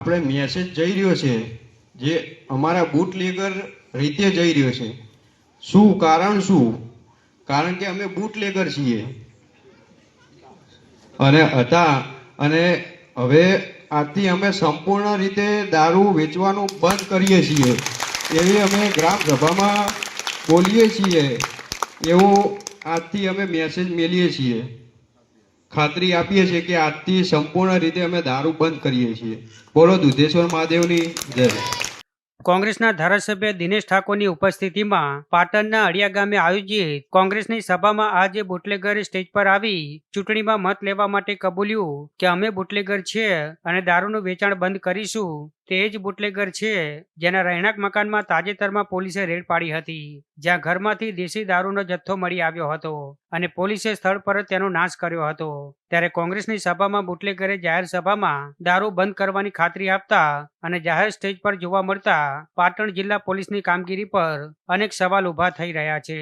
આપણે મેસેજ જઈ રહ્યો છે જે અમારા બુટલેગર રીતે જઈ રહ્યો છે. શું કારણ? શું કારણ કે અમે બુટલેગર છીએ અને હતા, અને હવે આજથી અમે સંપૂર્ણ રીતે દારૂ વેચવાનું બંધ કરીએ છીએ એવી અમે ગ્રામ સભામાં બોલીએ છીએ. એવો આજથી અમે મેસેજ મેલીએ છીએ, ખાતરી આપીએ છીએ કે આજથી સંપૂર્ણ રીતે અમે દારૂ બંધ કરીએ છીએ. બોલો દુધેશ્વર મહાદેવની જય. કોંગ્રેસના ધારાસભ્ય દિનેશ ઠાકોરની ઉપસ્થિતિમાં પાટણના અડિયા ગામે આયોજિત કોંગ્રેસની સભામાં આજે બુટલેગરે સ્ટેજ પર આવી ચૂંટણીમાં મત લેવા માટે કબૂલ્યું કે અમે બુટલેગર છીએ અને દારૂનું વેચાણ બંધ કરીશું. તે જ બુટલેગર છે જેના રહેણાંક મકાનમાં તાજેતરમાં પોલીસે રેડ પાડી હતી, જ્યાં ઘરમાંથી દેશી દારૂનો જથ્થો મળી આવ્યો હતો અને પોલીસે સ્થળ પર જ તેનો નાશ કર્યો હતો. ત્યારે કોંગ્રેસની સભામાં બુટલેગરે જાહેર સભામાં દારૂ બંધ કરવાની ખાતરી આપતા અને જાહેર સ્ટેજ પર જોવા મળતા પાટણ જિલ્લા પોલીસની કામગીરી પર અનેક સવાલ ઉભા થઈ રહ્યા છે.